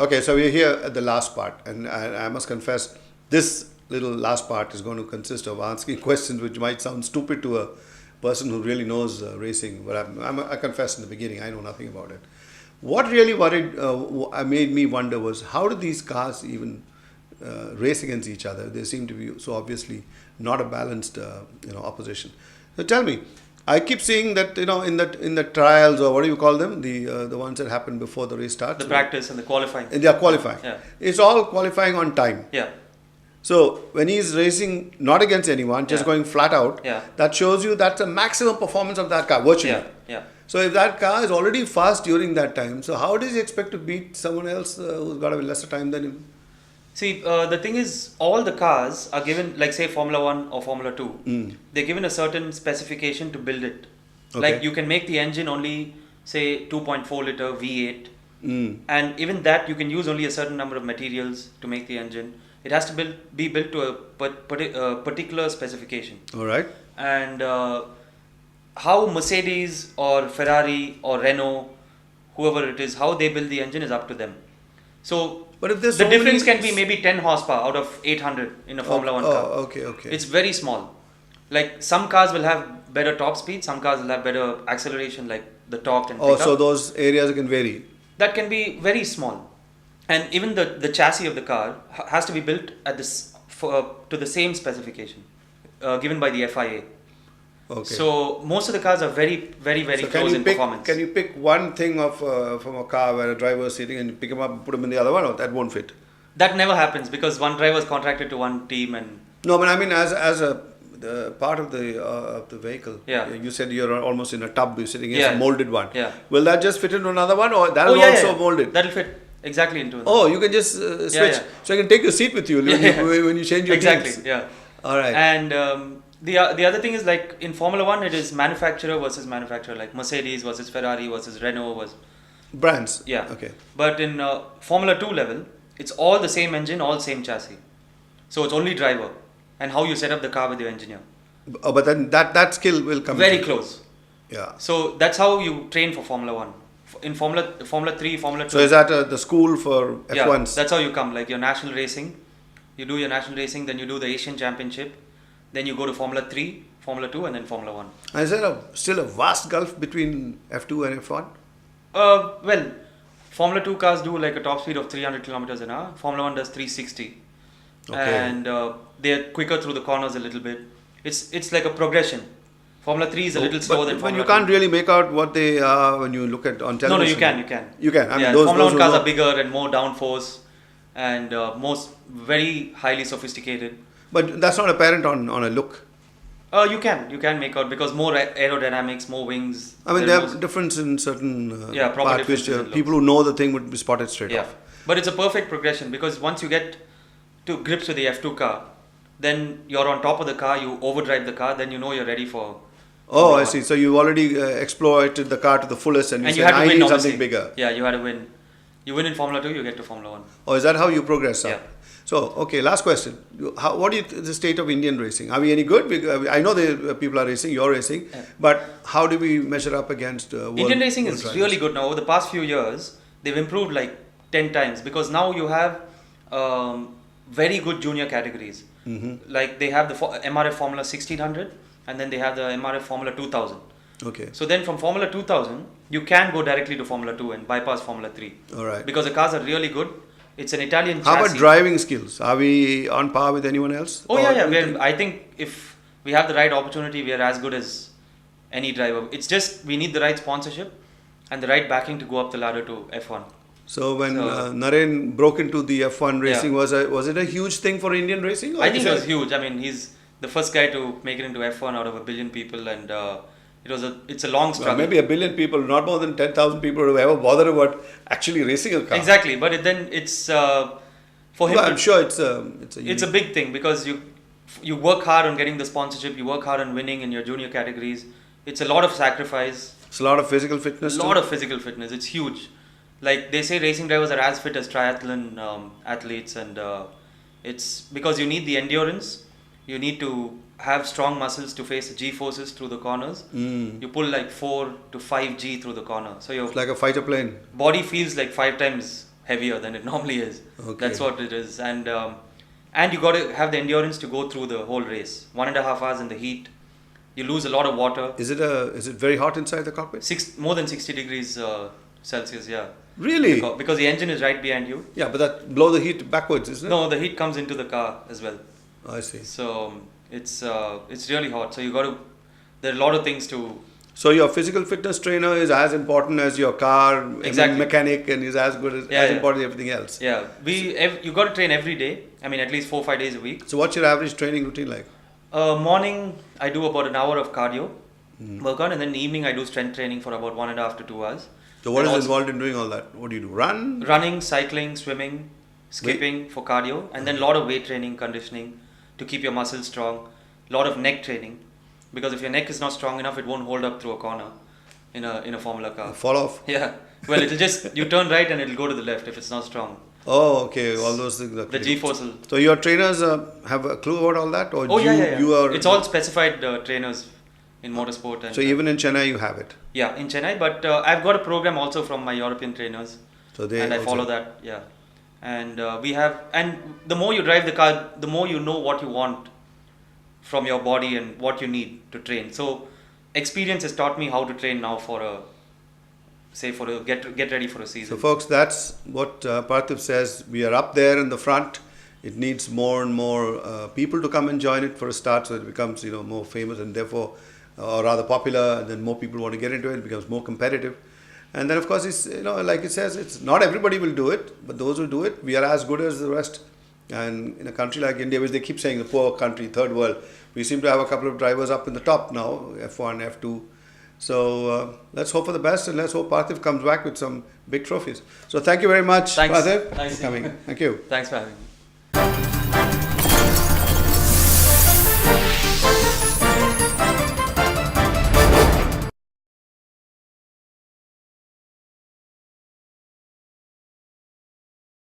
Okay, so we're here at the last part, and I must confess, this little last part is going to consist of asking questions which might sound stupid to a person who really knows racing. But I confess in the beginning, I know nothing about it. What really made me wonder was how do these cars even race against each other? They seem to be so obviously not a balanced, opposition. So tell me, I keep seeing that in the trials, or what do you call them, the ones that happen before the race starts. The practice and the qualifying. And they are qualifying. Yeah. It's all qualifying on time. Yeah. So when he's racing not against anyone, just going flat out, that shows you that's the maximum performance of that car virtually. Yeah. So if that car is already fast during that time, so how does he expect to beat someone else who's got a lesser time than him? See, the thing is, all the cars are given, like say Formula 1 or Formula 2, they're given a certain specification to build it. Okay. Like you can make the engine only, say, 2.4 liter V8. And even that, you can use only a certain number of materials to make the engine. It has to be built to a particular specification. All right. And how Mercedes or Ferrari or Renault, whoever it is, how they build the engine is up to them. So, but if there's the difference can be maybe 10 horsepower out of 800 in a Formula 1 car. Okay. It's very small. Like some cars will have better top speed, some cars will have better acceleration, like the torque and pickup. So those areas can vary. That can be very small. And even the chassis of the car has to be built at to the same specification given by the FIA. Okay. So most of the cars are very, very, very close in performance. Can you pick one thing from a car where a driver is sitting and you pick him up and put him in the other one, or that won't fit? That never happens because one driver is contracted to one team and. No, but I mean as the part of the vehicle. Yeah. You said you're almost in a tub. You're sitting in a molded one. Yeah. Will that just fit into another one, or that is also molded? That'll fit exactly into. Oh, you can just switch. Yeah. So you can take your seat with you when you change your teams. Yeah. All right. And. The other thing is like in Formula 1 it is manufacturer versus manufacturer, like Mercedes versus Ferrari versus Renault versus brands. Yeah. Okay. But in Formula 2 level, it's all the same engine, all same chassis. So it's only driver and how you set up the car with your engineer. Oh, but then that skill will come very close. Yeah. So that's how you train for Formula 1. In Formula 3, Formula 2. So is that the school for F1s? Yeah, that's how you come. Like your national racing, you do your national racing, then you do the Asian Championship. Then you go to Formula 3, Formula 2 and then Formula 1. And is there still a vast gulf between F2 and F1? Well, Formula 2 cars do like a top speed of 300 kilometers an hour. Formula 1 does 360. Okay. And they're quicker through the corners a little bit. It's like a progression. Formula 3 is a little slower than Formula 2. But you can't really make out what they are when you look at on television. No, you can. You can. I mean, Formula 1 cars are bigger and more downforce and very highly sophisticated. But that's not apparent on a look. You can make out because more aerodynamics, more wings. I mean, there are difference in certain parts which people who know the thing would be spotted straight off. But it's a perfect progression because once you get to grips with the F2 car, then you're on top of the car, you overdrive the car, then you know you're ready for. Oh, I see. So you've already exploited the car to the fullest and you said, I need something bigger. Yeah, you had to win. You win in Formula 2, you get to Formula 1. Oh, is that how you progress up? Yeah. So, okay, last question. What do you the state of Indian racing? Are we any good? I know the people are racing, you're racing, but how do we measure up against world Indian racing is drivers? really good now. Over the past few years, they've improved like 10 times because now you have very good junior categories. Mm-hmm. Like they have the MRF Formula 1600 and then they have the MRF Formula 2000. Okay. So then from Formula 2000, you can go directly to Formula 2 and bypass Formula 3. All right. Because the cars are really good. It's an Italian chassis. How about driving skills? Are we on par with anyone else? Oh, yeah. I think if we have the right opportunity, we are as good as any driver. It's just we need the right sponsorship and the right backing to go up the ladder to F1. So when Naren broke into the F1 racing, was it a huge thing for Indian racing? I think it was huge. I mean, he's the first guy to make it into F1 out of 1 billion people and it's a long struggle. Well, maybe 1 billion people, not more than 10,000 people who ever bothered about actually racing a car. Exactly, but then it's for him. Well, I'm sure it's a big thing because you work hard on getting the sponsorship, you work hard on winning in your junior categories. It's a lot of sacrifice. It's a lot of physical fitness. It's huge. Like they say, racing drivers are as fit as triathlon athletes, and it's because you need the endurance. You need to have strong muscles to face the G forces through the corners. You pull like 4 to 5 G through the corner. So it's like a fighter plane. Body feels like 5 times heavier than it normally is. Okay. That's what it is. And you got to have the endurance to go through the whole race. 1.5 hours in the heat. You lose a lot of water. Is it very hot inside the cockpit? More than 60 degrees Celsius, yeah. Really? Because the engine is right behind you. Yeah, but that blow the heat backwards, isn't it? No, the heat comes into the car as well. I see. So it's really hot. So there are a lot of things to. So your physical fitness trainer is as important as your car mechanic, and is as good as important as everything else. Yeah, you got to train every day. I mean, at least 4-5 days a week. So what's your average training routine like? Morning, I do about an hour of cardio workout, and then in the evening I do strength training for about 1.5 to 2 hours. So what is involved in doing all that? What do you do? Running, cycling, swimming, skipping for cardio, and then a lot of weight training, conditioning to keep your muscles strong. A lot of neck training, because if your neck is not strong enough, it won't hold up through a corner in a Formula car. Fall off? Yeah. Well, it'll just, you turn right and it'll go to the left if it's not strong. Oh, okay. All those things. The G-force will. So your trainers have a clue about all that? Or It's all specified trainers in motorsport. And, so even in Chennai you have it? Yeah, in Chennai. But I've got a program also from my European trainers. So and I follow that, yeah. And and the more you drive the car, the more you know what you want from your body and what you need to train. So experience has taught me how to train now get ready for a season. So folks, that's what Parthiv says. We are up there in the front. It needs more and more people to come and join it for a start, so it becomes more famous and therefore or rather popular, and then more people want to get into it. It becomes more competitive. And then of course it's like it says, it's not everybody will do it, but those who do it, we are as good as the rest. And in a country like India, which they keep saying the poor country, third world, we seem to have a couple of drivers up in the top now, F1, F2. So let's hope for the best, and let's hope Parthiv comes back with some big trophies. So thank you very much, Parthiv, for coming. Thank you. Thanks for having me.